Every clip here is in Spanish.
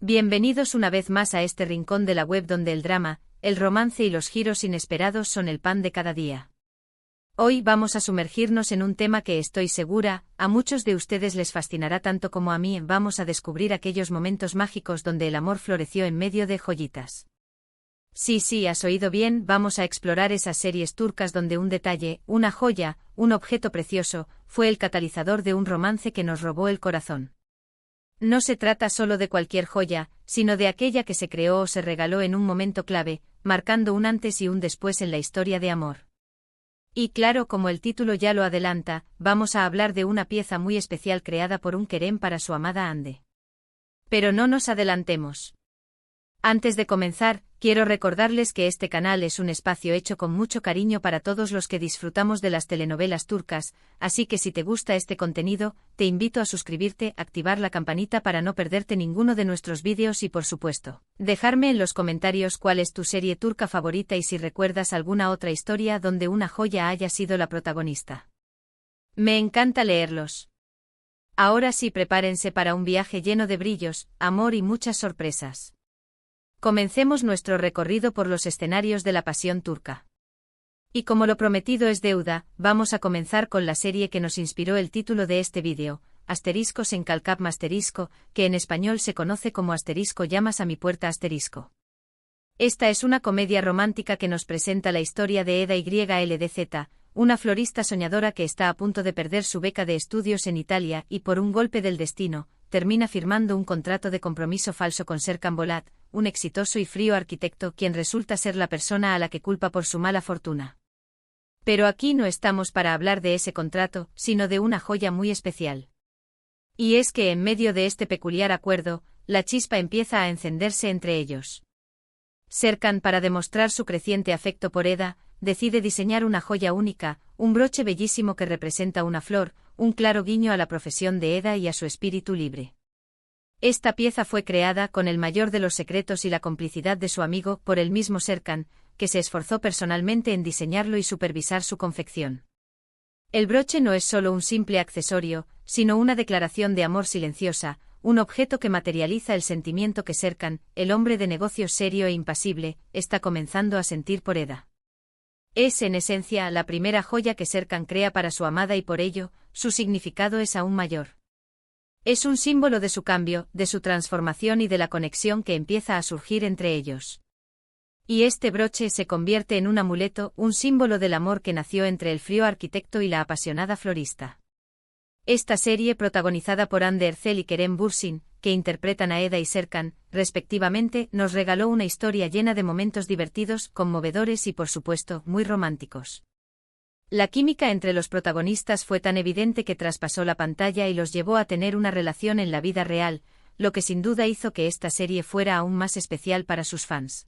Bienvenidos una vez más a este rincón de la web donde el drama, el romance y los giros inesperados son el pan de cada día. Hoy vamos a sumergirnos en un tema que estoy segura, a muchos de ustedes les fascinará tanto como a mí. Vamos a descubrir aquellos momentos mágicos donde el amor floreció en medio de joyitas. Sí, has oído bien, vamos a explorar esas series turcas donde un detalle, una joya, un objeto precioso, fue el catalizador de un romance que nos robó el corazón. No se trata solo de cualquier joya, sino de aquella que se creó o se regaló en un momento clave, marcando un antes y un después en la historia de amor. Y claro, como el título ya lo adelanta, vamos a hablar de una pieza muy especial creada por un Kerem para su amada Hande. Pero no nos adelantemos. Antes de comenzar, quiero recordarles que este canal es un espacio hecho con mucho cariño para todos los que disfrutamos de las telenovelas turcas, así que si te gusta este contenido, te invito a suscribirte, activar la campanita para no perderte ninguno de nuestros vídeos y por supuesto, dejarme en los comentarios cuál es tu serie turca favorita y si recuerdas alguna otra historia donde una joya haya sido la protagonista. Me encanta leerlos. Ahora sí, prepárense para un viaje lleno de brillos, amor y muchas sorpresas. Comencemos nuestro recorrido por los escenarios de la pasión turca. Y como lo prometido es deuda, vamos a comenzar con la serie que nos inspiró el título de este vídeo, Asterisco en Kalkap Asterisco, que en español se conoce como Asterisco llamas a mi puerta asterisco. Esta es una comedia romántica que nos presenta la historia de Eda YLDZ, una florista soñadora que está a punto de perder su beca de estudios en Italia y por un golpe del destino, termina firmando un contrato de compromiso falso con Serkan Bolat, un exitoso y frío arquitecto quien resulta ser la persona a la que culpa por su mala fortuna. Pero aquí no estamos para hablar de ese contrato, sino de una joya muy especial. Y es que en medio de este peculiar acuerdo, la chispa empieza a encenderse entre ellos. Serkan, para demostrar su creciente afecto por Eda, decide diseñar una joya única, un broche bellísimo que representa una flor, un claro guiño a la profesión de Eda y a su espíritu libre. Esta pieza fue creada con el mayor de los secretos y la complicidad de su amigo por el mismo Serkan, que se esforzó personalmente en diseñarlo y supervisar su confección. El broche no es solo un simple accesorio, sino una declaración de amor silenciosa, un objeto que materializa el sentimiento que Serkan, el hombre de negocios serio e impasible, está comenzando a sentir por Eda. Es en esencia la primera joya que Serkan crea para su amada y por ello, su significado es aún mayor. Es un símbolo de su cambio, de su transformación y de la conexión que empieza a surgir entre ellos. Y este broche se convierte en un amuleto, un símbolo del amor que nació entre el frío arquitecto y la apasionada florista. Esta serie, protagonizada por Hande Erçel y Kerem Bürsin, que interpretan a Eda y Serkan, respectivamente, nos regaló una historia llena de momentos divertidos, conmovedores y por supuesto, muy románticos. La química entre los protagonistas fue tan evidente que traspasó la pantalla y los llevó a tener una relación en la vida real, lo que sin duda hizo que esta serie fuera aún más especial para sus fans.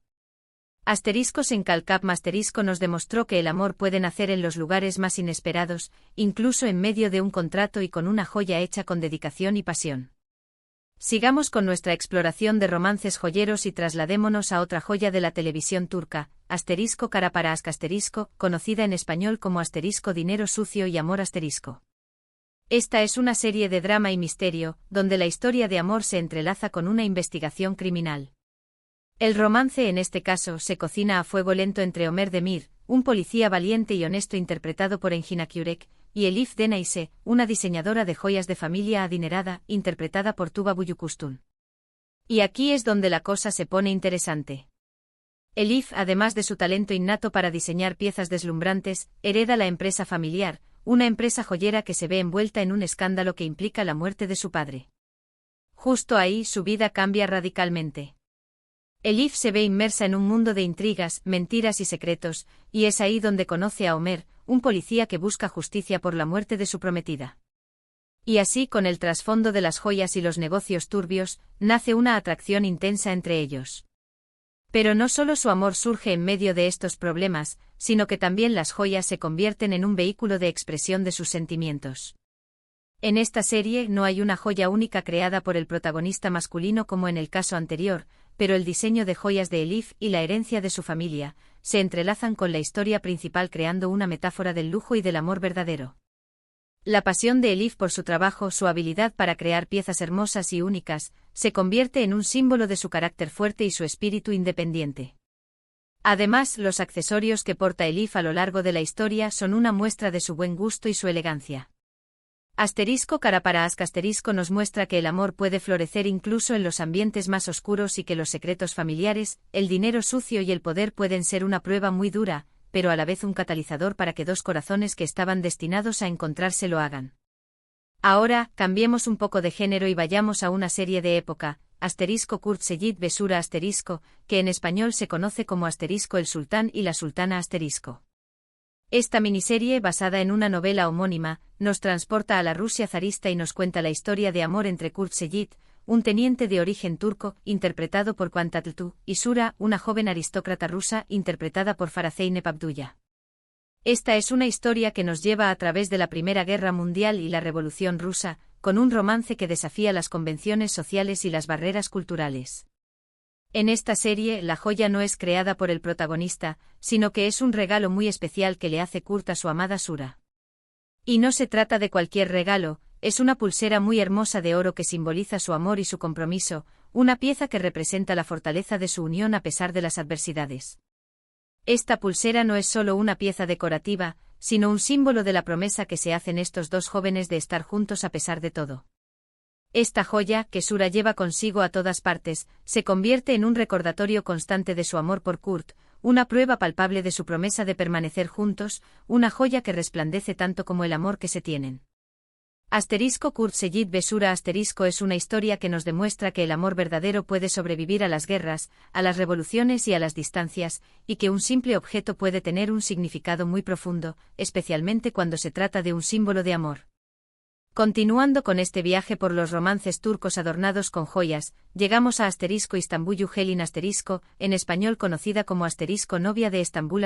Asteriscos en Kalkap Asterisco nos demostró que el amor puede nacer en los lugares más inesperados, incluso en medio de un contrato y con una joya hecha con dedicación y pasión. Sigamos con nuestra exploración de romances joyeros y trasladémonos a otra joya de la televisión turca, Asterisco Karaparask Asterisco, conocida en español como Asterisco Dinero Sucio y Amor Asterisco. Esta es una serie de drama y misterio, donde la historia de amor se entrelaza con una investigación criminal. El romance en este caso se cocina a fuego lento entre Ömer Demir, un policía valiente y honesto interpretado por Engin Akyurek, y Elif Denayse, una diseñadora de joyas de familia adinerada, interpretada por Tuba Büyüküstün. Y aquí es donde la cosa se pone interesante. Elif, además de su talento innato para diseñar piezas deslumbrantes, hereda la empresa familiar, una empresa joyera que se ve envuelta en un escándalo que implica la muerte de su padre. Justo ahí su vida cambia radicalmente. Elif se ve inmersa en un mundo de intrigas, mentiras y secretos, y es ahí donde conoce a Ömer, un policía que busca justicia por la muerte de su prometida. Y así, con el trasfondo de las joyas y los negocios turbios, nace una atracción intensa entre ellos. Pero no solo su amor surge en medio de estos problemas, sino que también las joyas se convierten en un vehículo de expresión de sus sentimientos. En esta serie no hay una joya única creada por el protagonista masculino como en el caso anterior, pero el diseño de joyas de Elif y la herencia de su familia se entrelazan con la historia principal creando una metáfora del lujo y del amor verdadero. La pasión de Elif por su trabajo, su habilidad para crear piezas hermosas y únicas, se convierte en un símbolo de su carácter fuerte y su espíritu independiente. Además, los accesorios que porta Elif a lo largo de la historia son una muestra de su buen gusto y su elegancia. Cara para asterisco nos muestra que el amor puede florecer incluso en los ambientes más oscuros y que los secretos familiares, el dinero sucio y el poder pueden ser una prueba muy dura, pero a la vez un catalizador para que dos corazones que estaban destinados a encontrarse lo hagan. Ahora, cambiemos un poco de género y vayamos a una serie de época, Kurt Seyit Besura que en español se conoce como El Sultán y la Sultana . Esta miniserie, basada en una novela homónima, nos transporta a la Rusia zarista y nos cuenta la historia de amor entre Kurt Seyit, un teniente de origen turco, interpretado por Kuantatltu, y Sura, una joven aristócrata rusa, interpretada por Farah Zeynep Abdullah. Esta es una historia que nos lleva a través de la Primera Guerra Mundial y la Revolución Rusa, con un romance que desafía las convenciones sociales y las barreras culturales. En esta serie, la joya no es creada por el protagonista, sino que es un regalo muy especial que le hace Kurt a su amada Sura. Y no se trata de cualquier regalo, es una pulsera muy hermosa de oro que simboliza su amor y su compromiso, una pieza que representa la fortaleza de su unión a pesar de las adversidades. Esta pulsera no es solo una pieza decorativa, sino un símbolo de la promesa que se hacen estos dos jóvenes de estar juntos a pesar de todo. Esta joya, que Sura lleva consigo a todas partes, se convierte en un recordatorio constante de su amor por Kurt, una prueba palpable de su promesa de permanecer juntos, una joya que resplandece tanto como el amor que se tienen. Kurt Seyit Besura es una historia que nos demuestra que el amor verdadero puede sobrevivir a las guerras, a las revoluciones y a las distancias, y que un simple objeto puede tener un significado muy profundo, especialmente cuando se trata de un símbolo de amor. Continuando con este viaje por los romances turcos adornados con joyas, llegamos a Istanbul Helin en español conocida como novia de Estambul .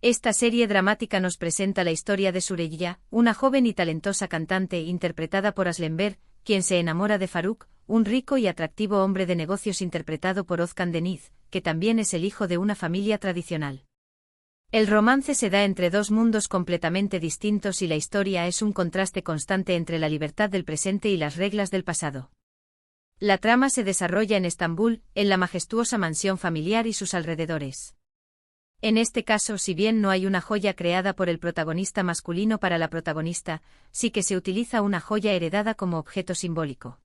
Esta serie dramática nos presenta la historia de Süreyya, una joven y talentosa cantante interpretada por Aslenber, quien se enamora de Faruk, un rico y atractivo hombre de negocios interpretado por Özkan Deniz, que también es el hijo de una familia tradicional. El romance se da entre dos mundos completamente distintos y la historia es un contraste constante entre la libertad del presente y las reglas del pasado. La trama se desarrolla en Estambul, en la majestuosa mansión familiar y sus alrededores. En este caso, si bien no hay una joya creada por el protagonista masculino para la protagonista, sí que se utiliza una joya heredada como objeto simbólico.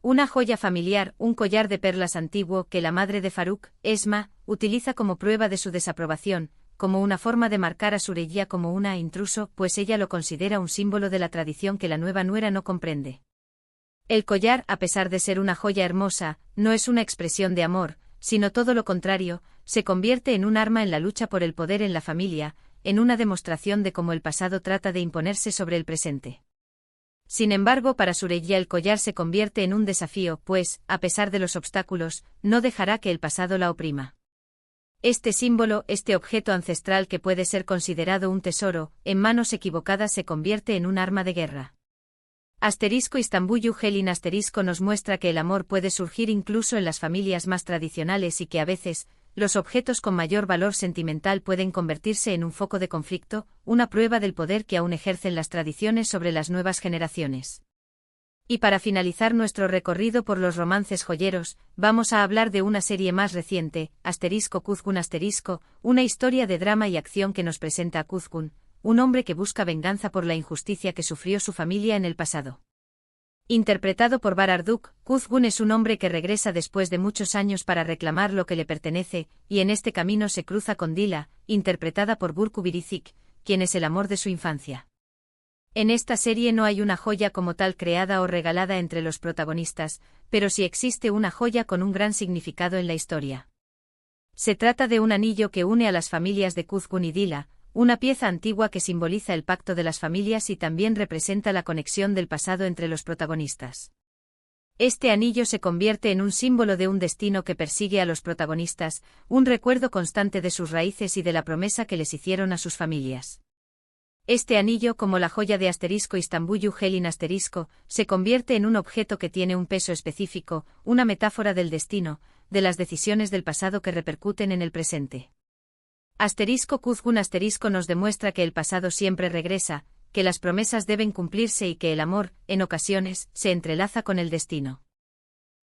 Una joya familiar, un collar de perlas antiguo que la madre de Faruk, Esma, utiliza como prueba de su desaprobación, como una forma de marcar a Süreyya como una intruso, pues ella lo considera un símbolo de la tradición que la nueva nuera no comprende. El collar, a pesar de ser una joya hermosa, no es una expresión de amor, sino todo lo contrario, se convierte en un arma en la lucha por el poder en la familia, en una demostración de cómo el pasado trata de imponerse sobre el presente. Sin embargo, para Süreyya el collar se convierte en un desafío, pues, a pesar de los obstáculos, no dejará que el pasado la oprima. Este símbolo, este objeto ancestral que puede ser considerado un tesoro, en manos equivocadas se convierte en un arma de guerra. Istanbul Helin nos muestra que el amor puede surgir incluso en las familias más tradicionales y que a veces, los objetos con mayor valor sentimental pueden convertirse en un foco de conflicto, una prueba del poder que aún ejercen las tradiciones sobre las nuevas generaciones. Y para finalizar nuestro recorrido por los romances joyeros, vamos a hablar de una serie más reciente, Kuzgun una historia de drama y acción que nos presenta a Kuzgun, un hombre que busca venganza por la injusticia que sufrió su familia en el pasado. Interpretado por Barar Duk, Kuzgun es un hombre que regresa después de muchos años para reclamar lo que le pertenece, y en este camino se cruza con Dila, interpretada por Burcu Biricik, quien es el amor de su infancia. En esta serie no hay una joya como tal creada o regalada entre los protagonistas, pero sí existe una joya con un gran significado en la historia. Se trata de un anillo que une a las familias de Kuzgun y Dila, una pieza antigua que simboliza el pacto de las familias y también representa la conexión del pasado entre los protagonistas. Este anillo se convierte en un símbolo de un destino que persigue a los protagonistas, un recuerdo constante de sus raíces y de la promesa que les hicieron a sus familias. Este anillo, como la joya de Istanbul Helin se convierte en un objeto que tiene un peso específico, una metáfora del destino, de las decisiones del pasado que repercuten en el presente. Kuzgun nos demuestra que el pasado siempre regresa, que las promesas deben cumplirse y que el amor, en ocasiones, se entrelaza con el destino.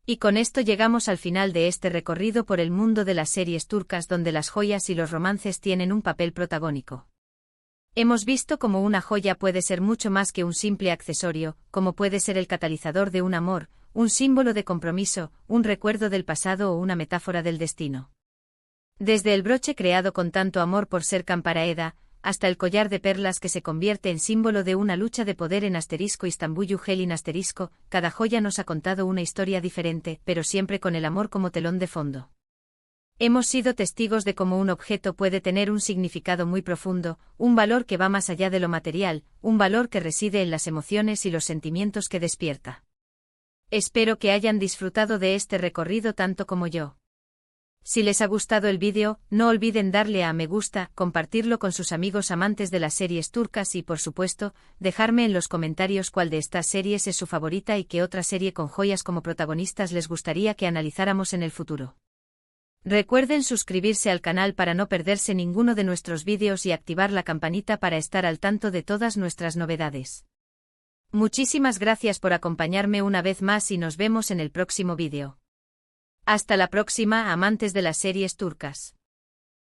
Y con esto llegamos al final de este recorrido por el mundo de las series turcas donde las joyas y los romances tienen un papel protagónico. Hemos visto cómo una joya puede ser mucho más que un simple accesorio, como puede ser el catalizador de un amor, un símbolo de compromiso, un recuerdo del pasado o una metáfora del destino. Desde el broche creado con tanto amor por Serkan Paraeda, hasta el collar de perlas que se convierte en símbolo de una lucha de poder en *Istanbul Yuhelin *, cada joya nos ha contado una historia diferente, pero siempre con el amor como telón de fondo. Hemos sido testigos de cómo un objeto puede tener un significado muy profundo, un valor que va más allá de lo material, un valor que reside en las emociones y los sentimientos que despierta. Espero que hayan disfrutado de este recorrido tanto como yo. Si les ha gustado el vídeo, no olviden darle a me gusta, compartirlo con sus amigos amantes de las series turcas y, por supuesto, dejarme en los comentarios cuál de estas series es su favorita y qué otra serie con joyas como protagonistas les gustaría que analizáramos en el futuro. Recuerden suscribirse al canal para no perderse ninguno de nuestros vídeos y activar la campanita para estar al tanto de todas nuestras novedades. Muchísimas gracias por acompañarme una vez más y nos vemos en el próximo vídeo. Hasta la próxima, amantes de las series turcas.